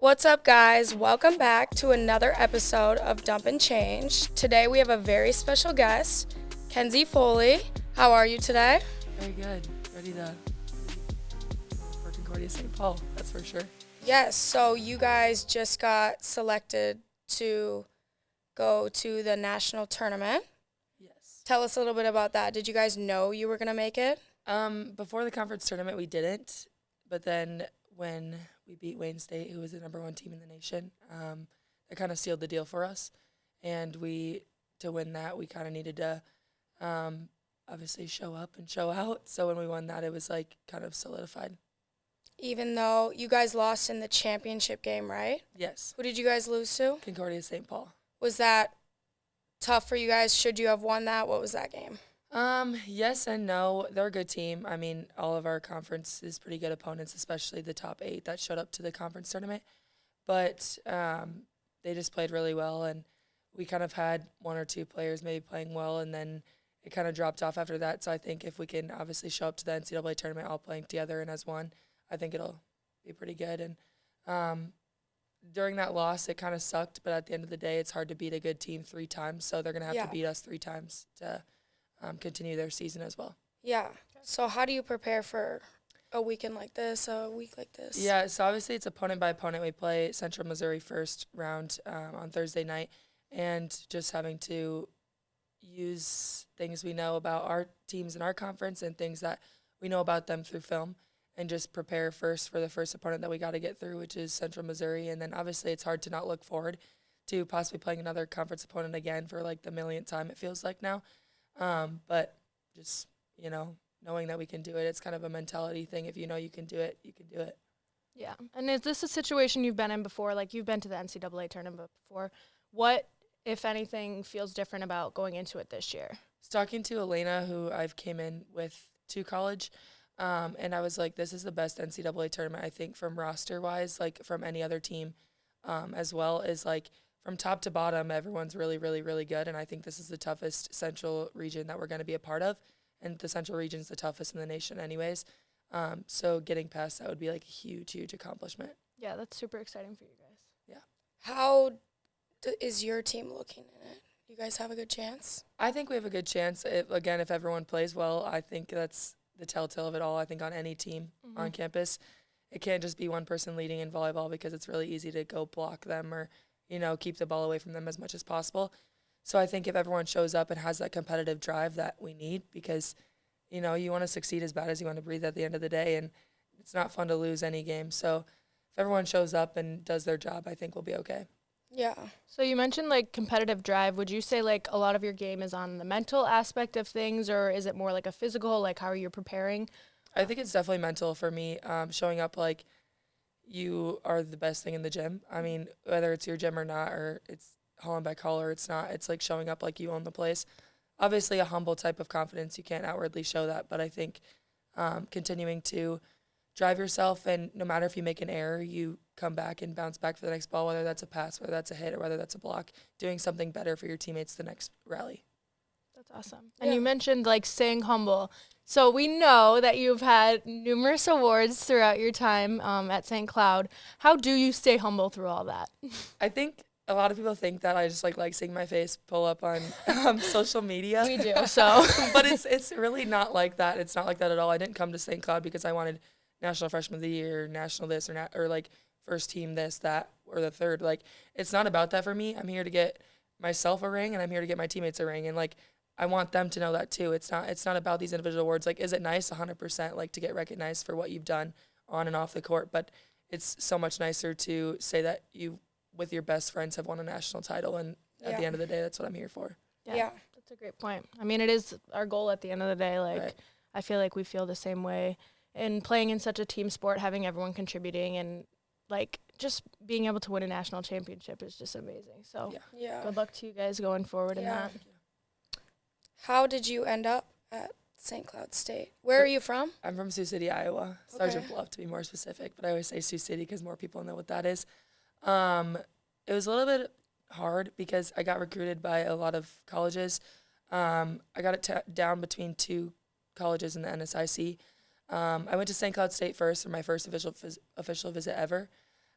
What's up, guys? Welcome back to another episode of Dump and Change. Today we have a very special guest, Kenzie Foley. How are you today? Very good. Ready to for Concordia St. Paul, that's for sure. Yes, so you guys just got selected to go to the national tournament. Yes. Tell us a little bit about that. Did you guys know you were going to make it? Before the conference tournament, we didn't. But then when we beat Wayne State, who was the number one team in the nation, it kind of sealed the deal for us. And to win that, we kind of needed to obviously show up and show out. So when we won that, it was like kind of solidified. Even though you guys lost in the championship game, right? Yes. Who did you guys lose to? Concordia St. Paul. Was that tough for you guys? Should you have won that? What was that game? Yes and no. They're a good team. I mean, all of our conference is pretty good opponents, especially the top 8 that showed up to the conference tournament. But they just played really well, and we kind of had one or two players maybe playing well, and then it kind of dropped off after that. So I think if we can obviously show up to the NCAA tournament all playing together and as one, I think it'll be pretty good. And during that loss, it kind of sucked, but at the end of the day, it's hard to beat a good team 3 times, so they're going to have to beat us 3 times to continue their season as well. Yeah. So how do you prepare for a weekend like this, a week like this? Yeah, so obviously it's opponent by opponent. We play Central Missouri first round on Thursday night, and just having to use things we know about our teams in our conference and things that we know about them through film, and just prepare first for the first opponent that we got to get through, which is Central Missouri. And then obviously it's hard to not look forward to possibly playing another conference opponent again for like the millionth time, it feels like now. But just, knowing that we can do it, it's kind of a mentality thing. If you know you can do it, you can do it. Yeah. And is this a situation you've been in before? Like, you've been to the NCAA tournament before. What, if anything, feels different about going into it this year? Talking to Elena, who I've came in with to college, and I was like, this is the best NCAA tournament, I think, from roster-wise, like from any other team, as well as like from top to bottom, everyone's really, really, really good, and I think this is the toughest central region that we're going to be a part of, and the central region is the toughest in the nation anyways. So getting past that would be like a huge, huge accomplishment. Yeah, that's super exciting for you guys. Yeah. How is your team looking in it? You guys have a good chance? I think we have a good chance. If everyone plays well, I think that's the telltale of it all. I think on any team on campus, it can't just be one person leading in volleyball, because it's really easy to go block them or keep the ball away from them as much as possible. So I think if everyone shows up and has that competitive drive that we need, because, you want to succeed as bad as you want to breathe at the end of the day, and it's not fun to lose any game. So if everyone shows up and does their job, I think we'll be okay. Yeah. So you mentioned, like, competitive drive. Would you say, like, a lot of your game is on the mental aspect of things, or is it more like a physical, like how are you preparing? I think it's definitely mental for me, showing up like you are the best thing in the gym. I mean, whether it's your gym or not, or it's Holland by call or it's not, it's like showing up like you own the place. Obviously a humble type of confidence, you can't outwardly show that, but I think continuing to drive yourself, and no matter if you make an error, you come back and bounce back for the next ball, whether that's a pass, whether that's a hit, or whether that's a block, doing something better for your teammates the next rally. That's awesome. And you mentioned, like, staying humble. So we know that you've had numerous awards throughout your time at St. Cloud. How do you stay humble through all that? I think a lot of people think that I just like seeing my face pull up on social media. We do, so. But it's really not like that. It's not like that at all. I didn't come to St. Cloud because I wanted National Freshman of the Year, National this, or like first team this, that, or the third. Like, it's not about that for me. I'm here to get myself a ring, and I'm here to get my teammates a ring. And, like, I want them to know that too. It's not about these individual awards. Like, is it nice? 100%, like, to get recognized for what you've done on and off the court. But it's so much nicer to say that you, with your best friends, have won a national title. And at the end of the day, that's what I'm here for. Yeah. That's a great point. I mean, it is our goal at the end of the day. Like, Right. I feel like we feel the same way. And playing in such a team sport, having everyone contributing, and, like, just being able to win a national championship is just amazing. So Yeah. good luck to you guys going forward in that. How did you end up at St. Cloud State? Where are you from? I'm from Sioux City, Iowa. Sergeant Bluff, to be more specific, but I always say Sioux City because more people know what that is. It was a little bit hard because I got recruited by a lot of colleges. I got it down between 2 colleges in the NSIC. I went to St. Cloud State first for my first official visit ever.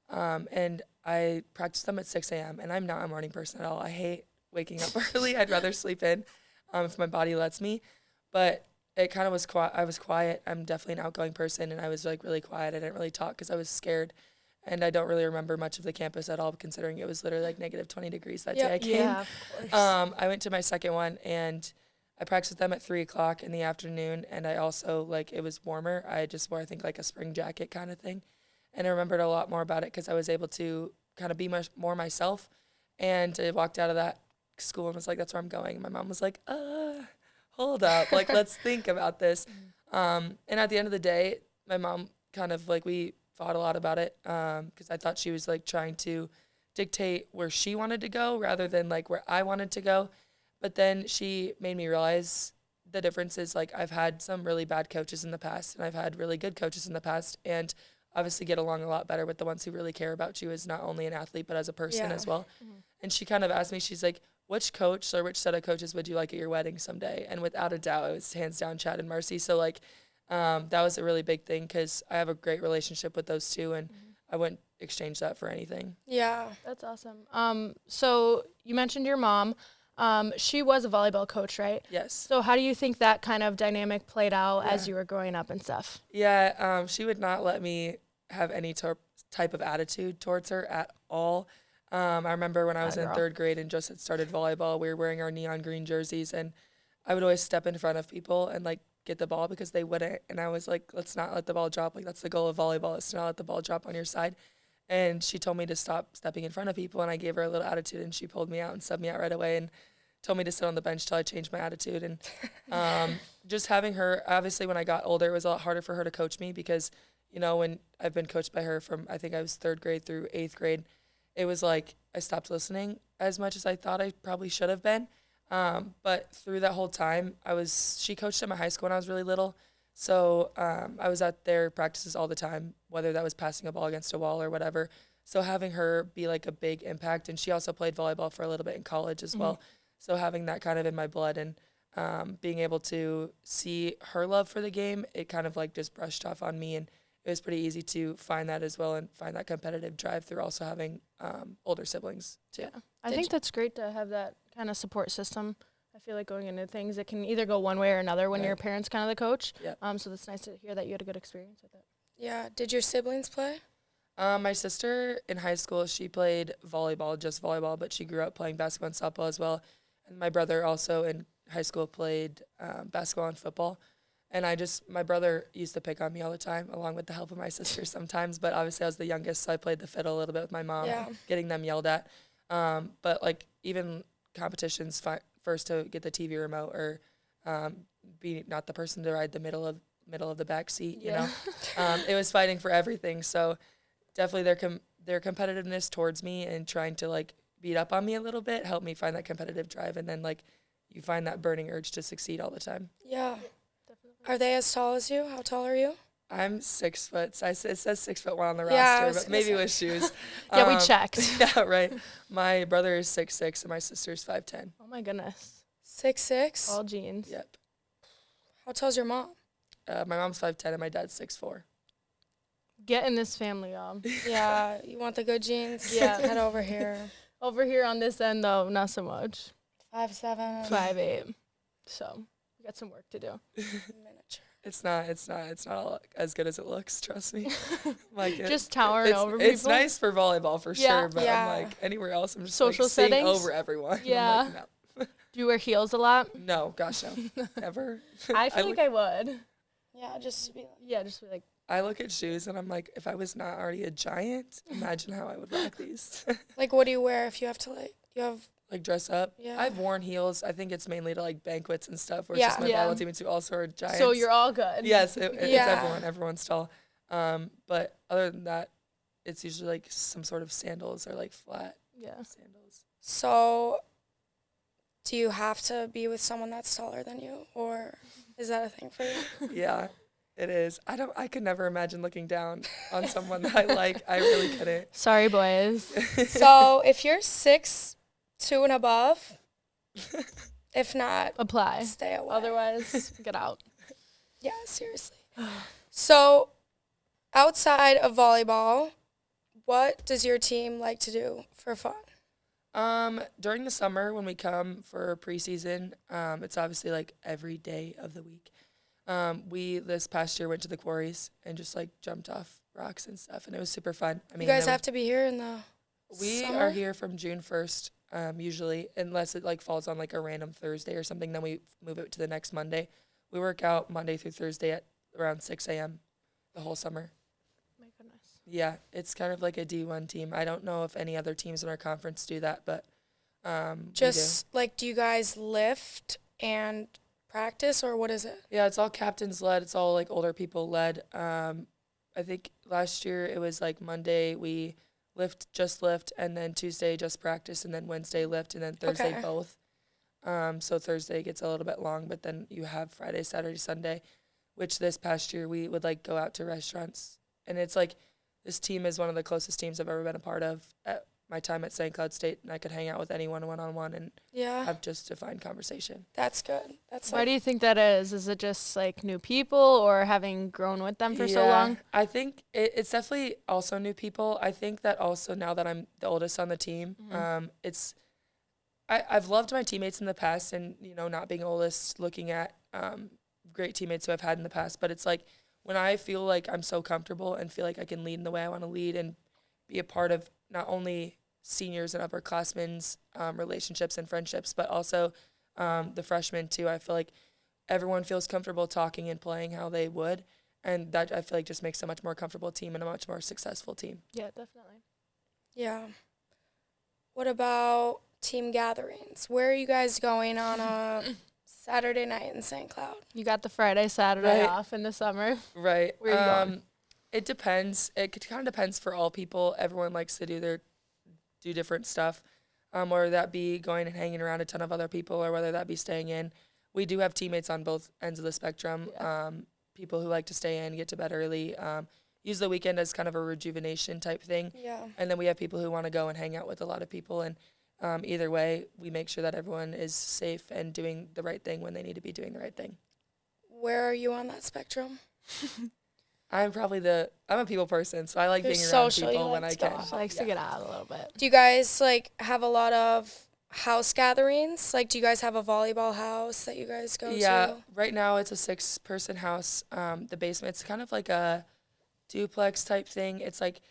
And I practice them at 6 a.m. and I'm not a morning person at all. I hate waking up early. I'd rather sleep in if my body lets me. But it kind of was quiet. I was quiet. I'm definitely an outgoing person, and I was like really quiet. I didn't really talk because I was scared. And I don't really remember much of the campus at all, considering it was literally like negative 20 degrees that day I came. Yeah, of course. I went to my second one, and I practiced with them at 3 o'clock in the afternoon. And I also, like, it was warmer. I just wore, I think, like a spring jacket kind of thing. And I remembered a lot more about it because I was able to kind of be more myself. And I walked out of that school and was like, that's where I'm going. And my mom was like, hold up. Like, let's think about this. And at the end of the day, my mom kind of, like, we fought a lot about it because I thought she was, like, trying to dictate where she wanted to go rather than, like, where I wanted to go. But then she made me realize the difference is, like, I've had some really bad coaches in the past and I've had really good coaches in the past, and obviously get along a lot better with the ones who really care about you as not only an athlete but as a person as well. Mm-hmm. And she kind of asked me, she's like, which coach or which set of coaches would you like at your wedding someday? And without a doubt, it was hands down Chad and Marcy. So, like, that was a really big thing because I have a great relationship with those two, and I wouldn't exchange that for anything. Yeah. That's awesome. So you mentioned your mom. She was a volleyball coach, right? Yes. So how do you think that kind of dynamic played out as you were growing up and stuff? Yeah, she would not let me have any type of attitude towards her at all. I remember when I was in third grade and just had started volleyball, we were wearing our neon green jerseys, and I would always step in front of people and, like, get the ball because they wouldn't. And I was like, let's not let the ball drop. Like, that's the goal of volleyball, is to not let the ball drop on your side. And she told me to stop stepping in front of people, and I gave her a little attitude, and she pulled me out and subbed me out right away and told me to sit on the bench till I changed my attitude. And just having her, obviously when I got older, it was a lot harder for her to coach me because, you know, when I've been coached by her from, I think I was third grade through 8th grade, it was like I stopped listening as much as I thought I probably should have been. But through that whole time, she coached at my high school when I was really little. So I was at their practices all the time, whether that was passing a ball against a wall or whatever. So having her be like a big impact, and she also played volleyball for a little bit in college as well. So having that kind of in my blood and being able to see her love for the game, it kind of like just brushed off on me. And it was pretty easy to find that as well and find that competitive drive through also having older siblings too. Yeah. I think that's great to have that kind of support system. I feel like going into things, it can either go one way or another when your parents kind of the coach. Yeah. So that's nice to hear that you had a good experience with it. Yeah. Did your siblings play? My sister in high school, she played volleyball, just volleyball, but she grew up playing basketball and softball as well. And my brother also in high school played basketball and football. And my brother used to pick on me all the time, along with the help of my sister sometimes. But obviously I was the youngest, so I played the fiddle a little bit with my mom, getting them yelled at. But like even competitions, first to get the TV remote or be not the person to ride the middle of the back seat, you know. It was fighting for everything. So definitely their competitiveness towards me and trying to like beat up on me a little bit helped me find that competitive drive, and then like you find that burning urge to succeed all the time. Yeah. Definitely. Are they as tall as you? How tall are you? I'm 6 foot. So it says 6'1" on the roster, but maybe with shoes. Yeah, we checked. Yeah, right. My brother is 6'6" and my sister's 5'10". Oh my goodness. 6'6"? All jeans. Yep. How tall's your mom? My mom's 5'10" and my dad's 6'4". Get in this family, y'all. Yeah, you want the good genes? Yeah. Head over here. Over here on this end, though, not so much. 5'7". 5'8". So we got some work to do. Miniature. It's not all as good as it looks. Trust me. Like just towering over people. It's nice for volleyball for sure, but I'm like anywhere else, I'm just social like settings seeing over everyone. Yeah. Like, no. Do you wear heels a lot? No, gosh, no, never. I feel like I would. Yeah, just to be like. Yeah, just be like. I look at shoes and I'm like, if I was not already a giant, imagine how I would rock these. Like, what do you wear if you have to like dress up? Yeah. I've worn heels. I think it's mainly to like banquets and stuff where it's just my volleyball teammates who also are giants. So you're all good. Yes, it's everyone. Everyone's tall. But other than that, it's usually like some sort of sandals or like flat sandals. So do you have to be with someone that's taller than you, or is that a thing for you? Yeah. It is. I could never imagine looking down on someone that I like. I really couldn't. Sorry, boys. So if you're 6'2" and above, if not, apply. Stay away. Otherwise, get out. Yeah, seriously. So outside of volleyball, What does your team like to do for fun? During the summer when we come for preseason, it's obviously like every day of the week. We this past year went to the quarries and just like jumped off rocks and stuff, and it was super fun. I mean, You guys have to be here in the we summer? are here from June 1st, usually, unless it like falls on like a random Thursday or something. Then we move it to the next Monday. We work out Monday through Thursday at around 6 a.m. the whole summer. My goodness. Yeah, it's kind of like a D1 team. I don't know if any other teams in our conference do that, but Just like, do you guys lift and practice, or what is it? yeah, it's all captains led. It's all like older people led. I think last year it was like Monday we just lift, and then Tuesday just practice, and then Wednesday lift, and then Thursday Okay. both. So Thursday gets a little bit long, but then you have Friday, Saturday, Sunday, which this past year we would like go out to restaurants, and it's like this team is one of the closest teams I've ever been a part of at my time at St. Cloud State, and I could hang out with anyone one-on-one and Yeah, have just a fine conversation. that's good. That's Why like, do you think that is? Is it just like new people or having grown with them for so long? I think it's definitely also new people. I think that also now that I'm the oldest on the team, I've loved my teammates in the past, and not being oldest, looking at great teammates who I've had in the past. But it's like when I feel like I'm so comfortable and feel like I can lead in the way I want to lead and be a part of not only seniors and upperclassmen's relationships and friendships, but also the freshmen too. I feel like everyone feels comfortable talking and playing how they would, and that I feel like just makes a much more comfortable team and a much more successful team. Yeah, definitely. yeah. What about team gatherings? Where are you guys going on a Saturday night in St. Cloud? You got the Friday, Saturday Right. off in the summer. Right. Where are you going? It depends. It kind of depends for all people. Everyone likes to do different stuff, whether that be going and hanging around a ton of other people or whether that be staying in. We do have teammates on both ends of the spectrum. Yeah. People who like to stay in, get to bed early, use the weekend as kind of a rejuvenation type thing. Yeah. And then we have people who want to go and hang out with a lot of people. And either way, we make sure that everyone is safe and doing the right thing when they need to be doing the right thing. Where are you on that spectrum? I'm a people person, so I like You're being around social, you people when like I to go can. out. She likes to get out a little bit. Do you guys like have a lot of house gatherings? Like, do you guys have a volleyball house that you guys go Yeah, to? right now it's a 6-person house. The basement's kind of like a duplex type thing. It's like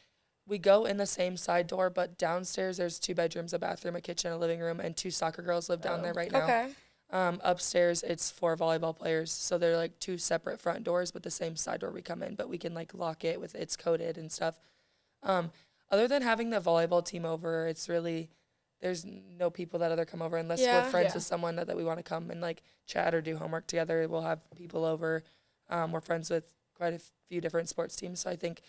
we go in the same side door, but downstairs there's 2 bedrooms, a bathroom, a kitchen, a living room, and 2 soccer girls live down there right now. Okay. Upstairs it's 4 volleyball players, so they're like 2 separate front doors, but the same side door we come in, but we can like lock it with it's coded and stuff. Other than having the volleyball team over, it's really there's no people that other come over unless Yeah. we're friends Yeah. with someone that we want to come and like chat or do homework together. We'll have people over. We're friends with quite a few different sports teams, so I think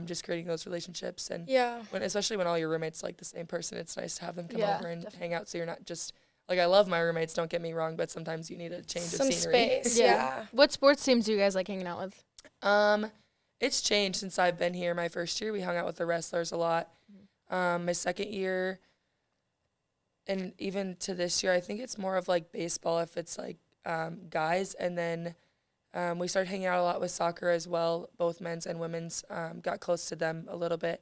just creating those relationships and Yeah. especially when all your roommates like the same person, it's nice to have them come Yeah, over and definitely. hang out so you're not just like I love my roommates, don't get me wrong, but sometimes you need a change Some of scenery. space. Yeah. What sports teams do you guys like hanging out with? It's changed since I've been here. My first year we hung out with the wrestlers a lot. My second year and even to this year, I think it's more of like baseball if it's like guys, and then we started hanging out a lot with soccer as well, both men's and women's. Got close to them a little bit,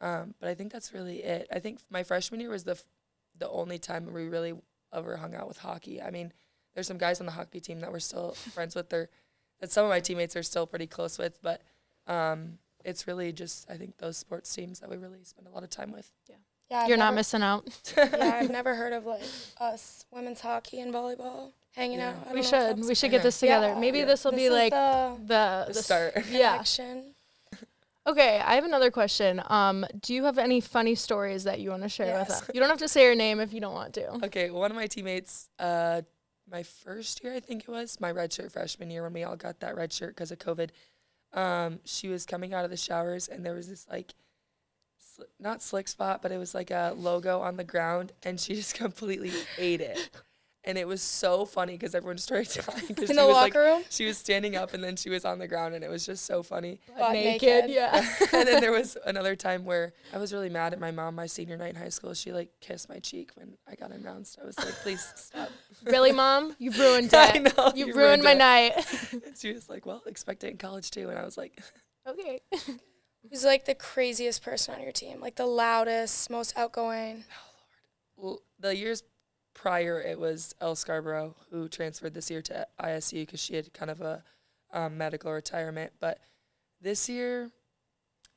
but I think that's really it. I think my freshman year was the only time we really ever hung out with hockey. I mean, there's some guys on the hockey team that we're still friends with, that some of my teammates are still pretty close with, but it's really just I think those sports teams that we really spend a lot of time with. Yeah. You're not missing out. Yeah, I've never heard of like us women's hockey and volleyball hanging Yeah. out. I don't We know if should. that's We should get this together. Yeah. Maybe Yeah. this will be is like the The start. Yeah. connection. Okay, I have another question. Do you have any funny stories that you want to share with Yes. us? You don't have to say your name if you don't want to. Okay, one of my teammates, my first year, I think it was, my redshirt freshman year when we all got that red shirt because of COVID, she was coming out of the showers and there was this like, not slick spot, but it was like a logo on the ground and she just completely ate it. And it was so funny because everyone started dying because In she the was locker room? she was standing up and then she was on the ground and it was just so funny. Butt Naked, naked. yeah. And then there was another time where I was really mad at my mom my senior night in high school. She like kissed my cheek when I got announced. I was like, please stop. Really, Mom? You've ruined I it. know, You've you ruined my it. night. She was like, well, expect it in college too. And I was like, Okay. Who's like the craziest person on your team? Like the loudest, most outgoing? The years prior, it was Elle Scarborough, who transferred this year to ISU because she had kind of a medical retirement. But this year,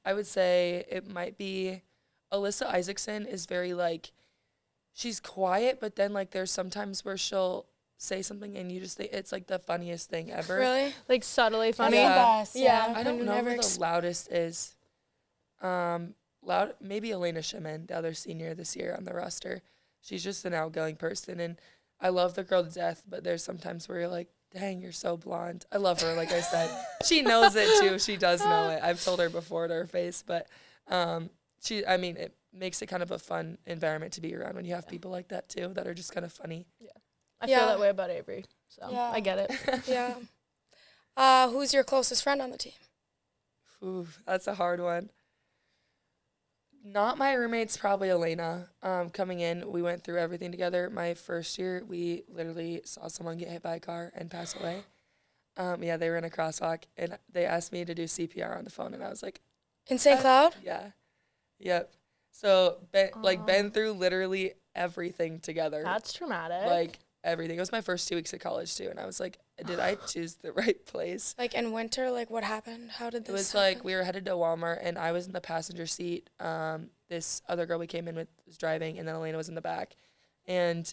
I would say it might be Alyssa Isaacson is very, like, she's quiet, but then, like, there's sometimes where she'll say something and you just think it's, like, the funniest thing ever. Really? Like subtly funny. That's the Yeah. best. Yeah. I When don't you know never who the loudest is. Maybe Elena Shimon, the other senior this year on the roster. She's just an outgoing person, and I love the girl to death, but there's sometimes where you're like, dang, you're so blonde. I love her, like I said. She knows it, too. She does know it. I've told her before to her face, but it makes it kind of a fun environment to be around when you have people like that, too, that are just kind of funny. I feel that way about Avery, so I get it. Yeah. Who's your closest friend on the team? Ooh, that's a hard one. Not my roommates, probably Elena. Coming in, we went through everything together. My first year, we literally saw someone get hit by a car and pass away. They were in a crosswalk, and they asked me to do CPR on the phone, and I was like, In St. Cloud? yeah. Yep. So, been through literally everything together. That's traumatic. Like, everything. It was my first 2 weeks of college, too, and I was like, did I choose the right place? Like in winter, like what happened? How did this It was happen? like we were headed to Walmart, and I was in the passenger seat. This other girl we came in with was driving, and then Elena was in the back. And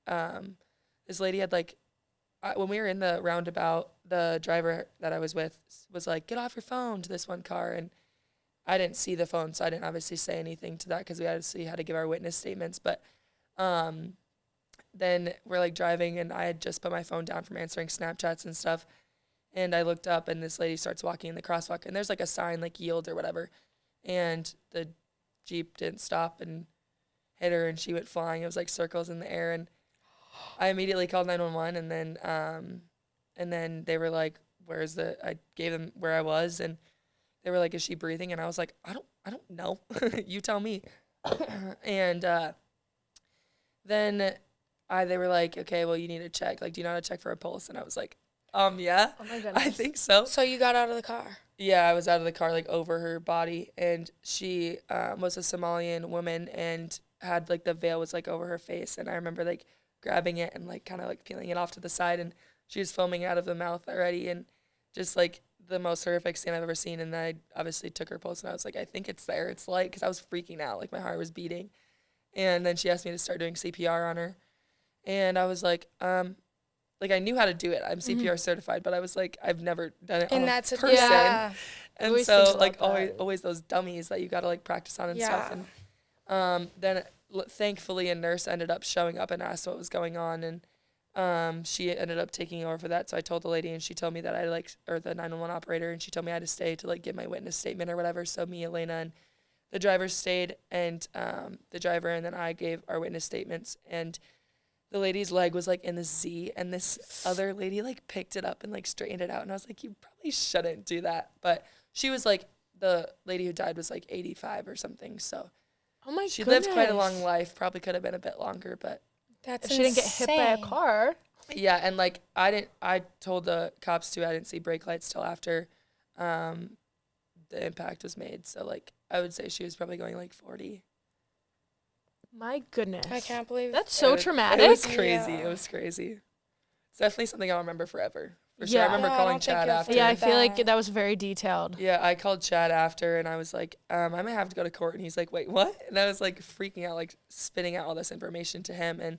this lady had, like, when we were in the roundabout, the driver that I was with was like, get off your phone to this one car. And I didn't see the phone, so I didn't obviously say anything to that because we obviously had to give our witness statements. But then we're, like, driving, and I had just put my phone down from answering Snapchats and stuff. And I looked up, and this lady starts walking in the crosswalk, and there's, like, a sign, like, yield or whatever. And the Jeep didn't stop and hit her, and she went flying. It was, like, circles in the air. And I immediately called 911, and then they were like, I gave them where I was, and they were like, is she breathing? And I was like, I don't know. You tell me. And then they were like, okay, well, you need to check. Like, do you know how to check for a pulse? And I was like, yeah, oh my goodness. I think so. So you got out of the car? Yeah, I was out of the car, like, over her body. And she was a Somalian woman and had, like, the veil was, like, over her face. And I remember, like, grabbing it and, like, kind of, like, peeling it off to the side. And she was foaming out of the mouth already. And just, like, the most horrific scene I've ever seen. And then I obviously took her pulse, and I was like, I think it's there. It's light, because I was freaking out. Like, my heart was beating. And then she asked me to start doing CPR on her. And I was like, I knew how to do it. I'm CPR certified, but I was like, I've never done it And on that's a a person. yeah. And Always so, think like, about that. always those dummies that you got to, like, practice on and stuff. And then thankfully a nurse ended up showing up and asked what was going on. And she ended up taking over for that. So I told the lady, and she told me that or the 911 operator, and she told me I had to stay to, like, give my witness statement or whatever. So me, Elena, and the driver stayed, and the driver and then I gave our witness statements. And the lady's leg was, like, in the Z, and this other lady, like, picked it up and, like, straightened it out. And I was like, you probably shouldn't do that. But she was, like, the lady who died was, like, 85 or something. So Oh my she goodness. lived quite a long life. Probably could have been a bit longer, but That's If she didn't get hit by a insane. car. yeah. And, like, I told the cops too, I didn't see brake lights till after the impact was made. So, like, I would say she was probably going, like, 40. My goodness. I can't believe That's so traumatic. It was crazy. Yeah. It was crazy. It's definitely something I'll remember forever. For sure. Yeah. I remember Yeah, I calling don't think Chad you'll after. Yeah, I forget feel like that. that was very detailed. Yeah, I called Chad after, and I was like, I might have to go to court. And he's like, wait, what? And I was, like, freaking out, like, spitting out all this information to him. And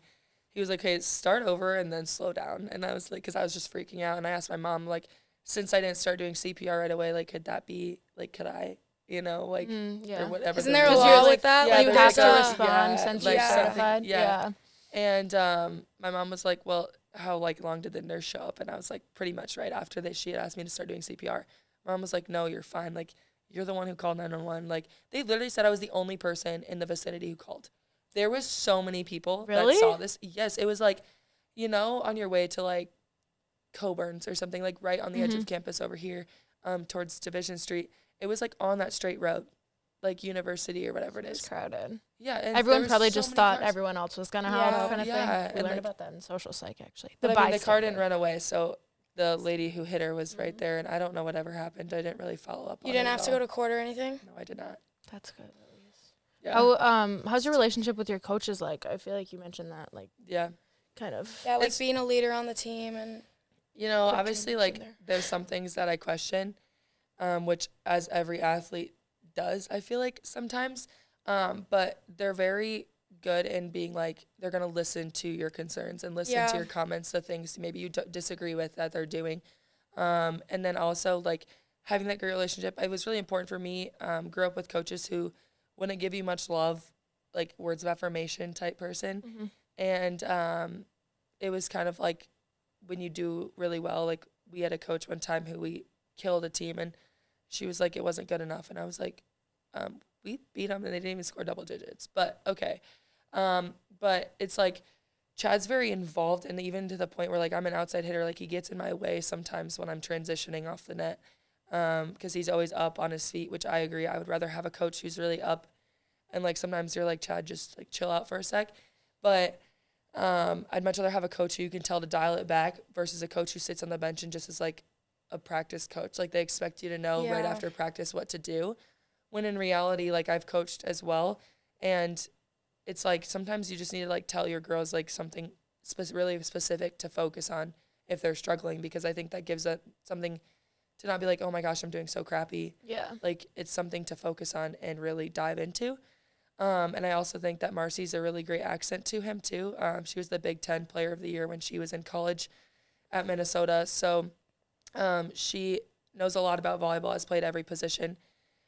he was like, hey, start over and then slow down. And I was like, because I was just freaking out. And I asked my mom, like, since I didn't start doing CPR right away, like, could that be, like, could I, like, Yeah. or whatever. Isn't the there a rules law are. with that? Yeah, Like, You there's have like to a- respond yeah, since like you're something- certified. yeah. And my mom was like, well, how, like, long did the nurse show up? And I was like, pretty much right after she had asked me to start doing CPR. Mom was like, no, you're fine. Like, you're the one who called 911. Like, they literally said I was the only person in the vicinity who called. There was so many people Really? that saw this. Yes, it was like, on your way to, like, Coburn's or something, like, right on the edge of campus over here, towards Division Street. It was, like, on that straight road, like, University or whatever it It's is. crowded. Yeah, and Everyone there was probably so just many thought cars. everyone else was going to Yeah. have kind of Yeah, thing. We and, learned like- about that in social psych, actually. But I mean, the car bystander. didn't run away, so the lady who hit her was right there, and I don't know whatever happened. I didn't really follow up on it. You didn't at have to all. go to court or anything? No, I did not. That's good at least. Yeah. How's your relationship with your coaches like? I feel like you mentioned that, like, Yeah. kind of. Yeah, like It's- being a leader on the team and You know, Put obviously, changes in like, there. there's some things that I question, which as every athlete does, I feel like sometimes. But they're very good in being like, they're going to listen to your concerns and listen Yeah. to your comments, the things maybe you disagree with that they're doing. And then also, like, having that great relationship, it was really important for me. Grew up with coaches who wouldn't give you much love, like words of affirmation type person. Mm-hmm. And it was kind of like when you do really well, like we had a coach one time who we killed a team, and she was like, it wasn't good enough. And I was like, we beat them and they didn't even score double digits, but okay. But it's like Chad's very involved, and even to the point where like I'm an outside hitter, like he gets in my way sometimes when I'm transitioning off the net, because he's always up on his feet, which I agree. I would rather have a coach who's really up, and like sometimes you're like, Chad, just like chill out for a sec. But I'd much rather have a coach who you can tell to dial it back versus a coach who sits on the bench and just is like a practice coach. Like they expect you to know right Yeah. after practice what to do, when in reality, like I've coached as well, and it's like sometimes you just need to like tell your girls like something really specific to focus on if they're struggling, because I think that gives it something to not be like, oh my gosh, I'm doing so crappy. Yeah. Like it's something to focus on and really dive into. And I also think that Marcy's a really great accent to him too. She was the Big Ten Player of the Year when she was in college at Minnesota. So she knows a lot about volleyball, has played every position.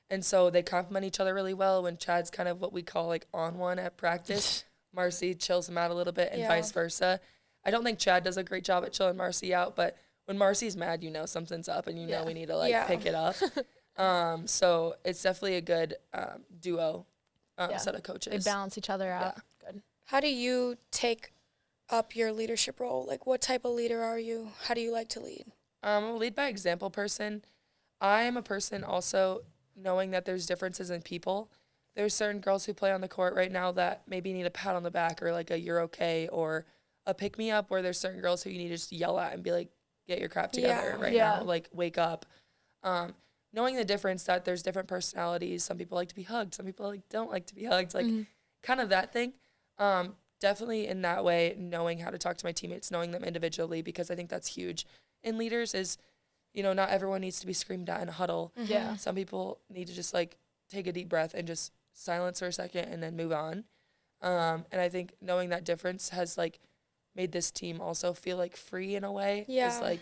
And so they complement each other really well. When Chad's kind of what we call like on one at practice, Marcy chills him out a little bit, and Yeah. vice versa. I don't think Chad does a great job at chilling Marcy out, but when Marcy's mad, you know something's up, and you know we need to like Yeah. pick it up. So it's definitely a good duo set of They coaches. balance each other out. Good. how do you take up your leadership role? Like what type of leader are you? How do you like to lead? I'm a lead by example person. I am a person also knowing that there's differences in people. There's certain girls who play on the court right now that maybe need a pat on the back or like a you're okay or a pick me up, where there's certain girls who you need to just yell at and be like, get your crap together right Yeah. now, like wake up. Knowing the difference that there's different personalities. Some people like to be hugged. Some people like don't like to be hugged. Like kind of that thing. Definitely in that way, knowing how to talk to my teammates, knowing them individually, because I think that's huge. In leaders is, you know, not everyone needs to be screamed at in a huddle. Yeah. Some people need to just like take a deep breath and just silence for a second and then move on. And I think knowing that difference has like made this team also feel like free in a way. Yeah. It's like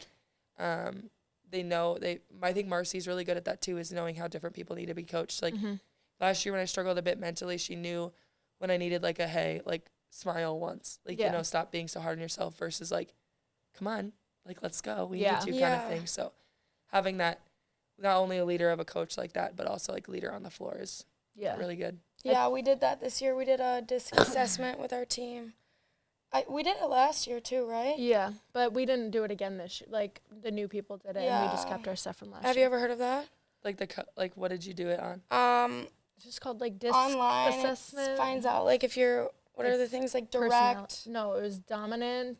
I think Marcy's really good at that too, is knowing how different people need to be coached. Like last year when I struggled a bit mentally, she knew when I needed like a hey, like smile once. Like, you know, stop being so hard on yourself versus like, come on, like let's go. We need you kind of thing. So having that, not only a leader of a coach like that, but also like leader on the floor is really good. Yeah, we did that this year. We did a disc assessment with our team. We did it last year too, right? Yeah, but we didn't do it again this year. Like the new people did it, and we just Yeah. kept our stuff from last Have year. you ever heard of that? Like what did you do it on? It's just called like disc Online assessment. it finds out like if you're what are the things like direct. No, it was dominant.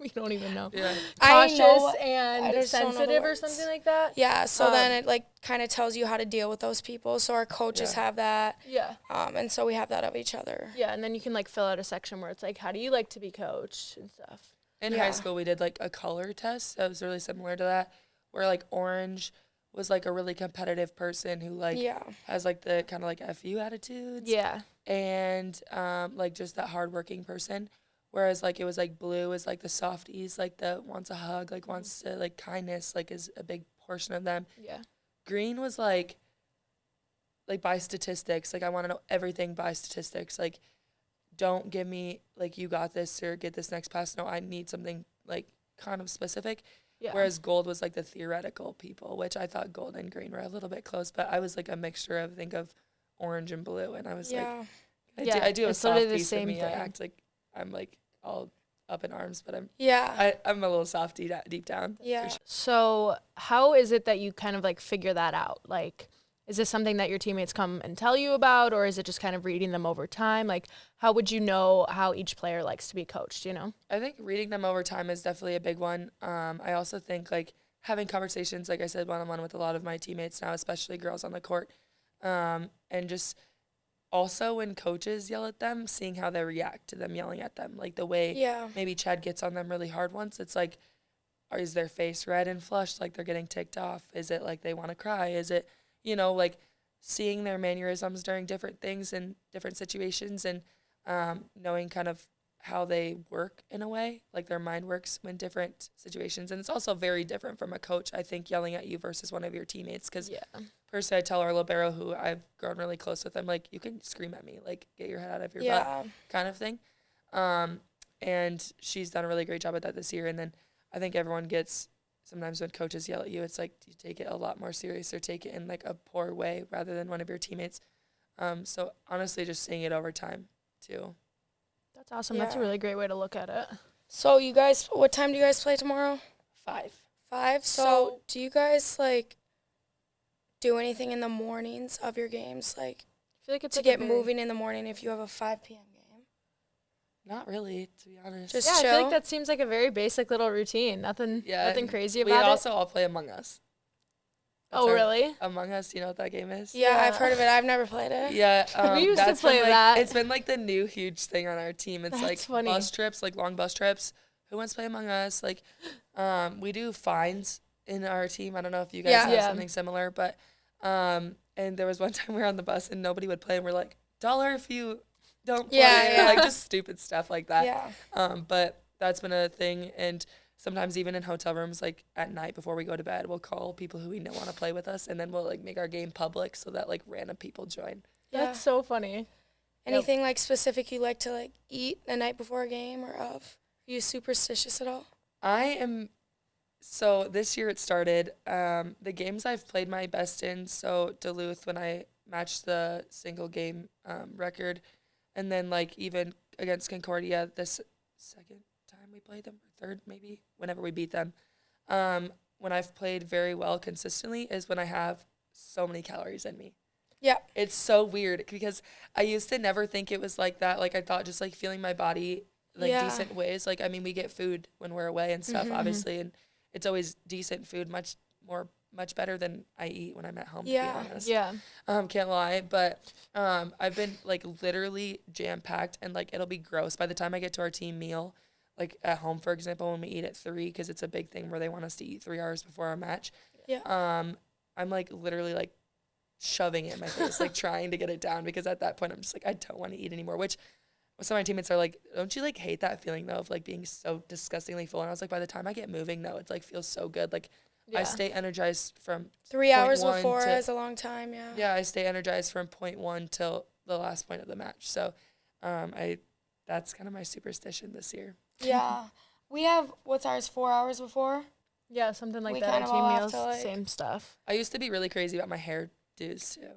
We don't even know. Yeah. Cautious I know, and I just don't know the sensitive or words. something like that. Yeah, so then it like kind of tells you how to deal with those people. So our coaches have that. Yeah. And so we have that of each other. Yeah, and then you can like fill out a section where it's like, how do you like to be coached and stuff. In high school, we did like a color test that was really similar to that, where like orange was like a really competitive person who like has like the kind of like FU attitudes. Yeah. And like just that hardworking person. Whereas like it was like blue is like the softies, like the wants a hug, like wants to like kindness, like is a big portion of them. Yeah. Green was like by statistics, like I want to know everything by statistics. Like don't give me like you got this or get this next pass. No, I need something like kind of specific. Yeah. Whereas gold was like the theoretical people, which I thought gold and green were a little bit close, but I was like a mixture of orange and blue, and I was like, I do a it's literally soft the piece same of me. I thing. act like I'm like all up in arms, but I'm a little softy deep down. Yeah. For sure. So how is it that you kind of like figure that out? Like, Is this something that your teammates come and tell you about, or is it just kind of reading them over time? Like, how would you know how each player likes to be coached, you know? I think reading them over time is definitely a big one. I also think, like, having conversations, like I said, one-on-one with a lot of my teammates now, especially girls on the court, and just also when coaches yell at them, seeing how they react to them yelling at them. Like, the way maybe Chad gets on them really hard once, it's like, is their face red and flushed, like they're getting ticked off? Is it like they want to cry? Is it, you know, like seeing their mannerisms during different things and different situations, and knowing kind of how they work in a way, like their mind works in different situations. And it's also very different from a coach, I think, yelling at you versus one of your teammates. Because personally, I tell our libero, who I've grown really close with, I'm like, you can scream at me, like, get your head out of your butt kind of thing. And she's done a really great job at that this year. And then I think everyone gets, sometimes when coaches yell at you, it's like you take it a lot more serious or take it in like a poor way rather than one of your teammates. So honestly, just seeing it over time too. That's awesome. That's a really great way to look at it. So you guys, what time do you guys play tomorrow? 5. 5? So do you guys, like, do anything in the mornings of your games, like, I feel like it's to get moving in the morning if you have a 5 p.m. game? Not really, to be honest. Just I chill? feel like that seems like a very basic little routine. Nothing crazy about it. We also all play Among Us. That's really? Among Us, you know what that game is? Yeah, I've heard of it. I've never played it. Yeah. We used to play that. It's been like the new huge thing on our team. It's like funny. Bus trips, like long bus trips. Who wants to play Among Us? Like, we do fines in our team. I don't know if you guys have something similar, but and there was one time we were on the bus and nobody would play, and we're like, $1 if you don't play. Like just stupid stuff like that. Yeah. But that's been a thing, and sometimes even in hotel rooms, like at night before we go to bed, we'll call people who we know want to play with us, and then we'll like make our game public so that like random people join. Yeah. That's so funny. Anything like specific you like to like eat the night before a game or of? Are you superstitious at all? I am. So this year it started. The games I've played my best in, so Duluth when I matched the single game record, and then like even against Concordia this second time we played them, or third maybe, whenever we beat them. When I've played very well consistently is when I have so many calories in me. Yeah. It's so weird because I used to never think it was like that. Like I thought just like feeling my body like decent ways. Like, I mean, we get food when we're away and stuff, obviously, and it's always decent food, much better than I eat when I'm at home, to be honest. Yeah. Can't lie. But I've been like literally jam-packed, and like it'll be gross by the time I get to our team meal. Like at home, for example, when we eat at 3, because it's a big thing where they want us to eat 3 hours before our match. Yeah. I'm like literally like shoving it in my face, like trying to get it down, because at that point I'm just like, I don't want to eat anymore, which some of my teammates are like, don't you like hate that feeling though of like being so disgustingly full? And I was like, by the time I get moving though, it like feels so good. Like I stay energized from 3 hours 1 before is a long time. Yeah, I stay energized from point 1 till the last point of the match. So that's kind of my superstition this year. Yeah. We have, what's ours, 4 hours before? Yeah, something like We that. kind At of all team have meals, to, like- same stuff. I used to be really crazy about my hairdos too.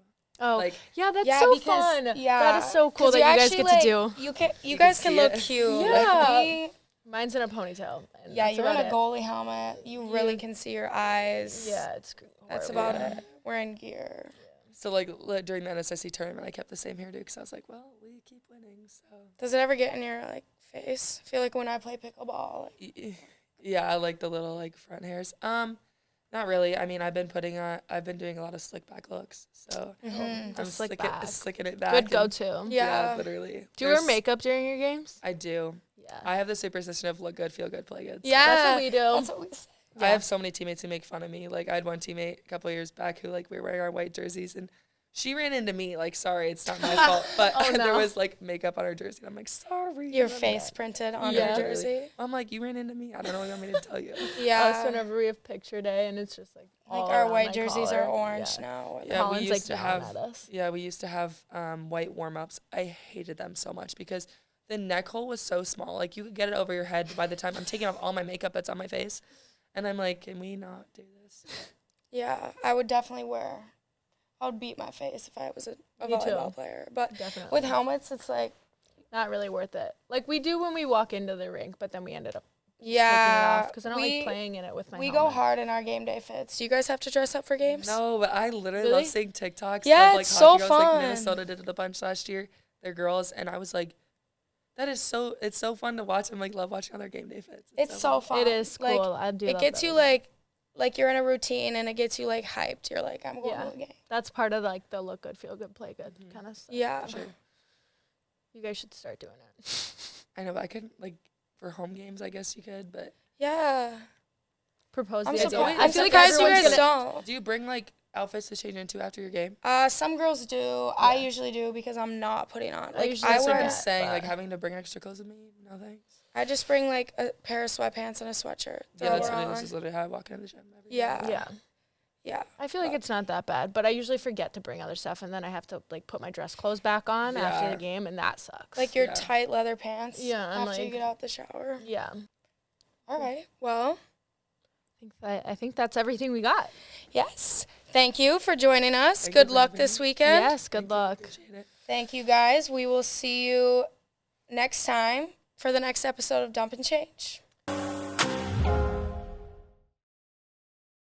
Oh, Like, yeah, that's Yeah, so because- fun. yeah. That is so cool 'Cause that you guys actually, get to like, do. You guys can see look it. cute. Yeah. Like, Mine's in a ponytail. And yeah, that's you're in about a it. goalie helmet. You really can see your eyes. Yeah, it's That's horrible. about it. We're in gear. so like during the NSSC tournament, I kept the same hairdo because I was like, well, we keep winning, so. Does it ever get in your like face? I feel like when I play pickleball. Like, Yeah, I like the little like front hairs. Not really. I mean, I've been doing a lot of slick back looks, so I'm slick back. slicking it back. Good and- go-to. Yeah. Literally. Do you wear makeup during your games? I do. Yeah. I have the superstition of look good, feel good, play good. yeah, That's what we do. That's what we say. I have so many teammates who make fun of me. Like I had one teammate a couple of years back who like we were wearing our white jerseys, and she ran into me. Like, sorry, it's not my fault, but Oh, there no. was like makeup on her jersey, and I'm like, sorry. Your And I'm face like, printed on Yeah. your jersey. I'm like, you ran into me. I don't know what you want me to tell you. Yeah. Us whenever we have picture day and it's just like all Like our around white my jerseys are collar. orange Yeah. now. Yeah, Colin's we like used to yelling have. at us. Yeah, we used to have white warm ups. I hated them so much because the neck hole was so small. Like you could get it over your head by the time I'm taking off all my makeup that's on my face, and I'm like, can we not do this? Yeah, I would definitely wear. I would beat my face if I was a Me volleyball too. player. But Definitely. with helmets, it's like, Not really worth it. Like we do when we walk into the rink, but then we ended up Yeah. Because I don't like playing in it with my We helmet. go hard in our game day fits. Do you guys have to dress up for games? No, but I literally Really? love seeing TikToks Yeah, of like it's hockey so girls. Like fun. Minnesota did it a bunch last year, their girls, and I was like, it's so fun to watch. I'm like love watching other game day fits. It's so fun. It is cool. Like, I do. it love gets that you as well. like you're in a routine and it gets you like hyped. You're like, I'm going Yeah. to the game. That's part of like the look good, feel good, play good kind of stuff. Yeah. Sure. You guys should start doing it. I know, but I couldn't like for home games. I guess you could, but Yeah. Propose I'm the idea. surprised, I I'm feel like surprised you everyone's guys gonna- don't. do you bring like outfits to change into after your game? Some girls do. I usually do because I'm not putting on. Like usually I That's what wear. I'm saying. but- Like having to bring extra clothes with me. No thanks. I just bring like a pair of sweatpants and a sweatshirt. Yeah, Throw that's her what it on. is. Is literally how I walk into the gym. Every day. Yeah. Yeah. Yeah. I feel like it's not that bad, but I usually forget to bring other stuff, and then I have to like put my dress clothes back on after Yeah. the game, and that sucks. Like your Yeah. tight leather pants. Yeah, I'm After you like- get out the shower. yeah. All right. Well, I think that's everything we got. yes. Thank you for joining us. Thank you Good for luck having this me. weekend. Yes. Good Thank you, luck. appreciate it. Thank you guys. We will see you next time for the next episode of Dump and Change.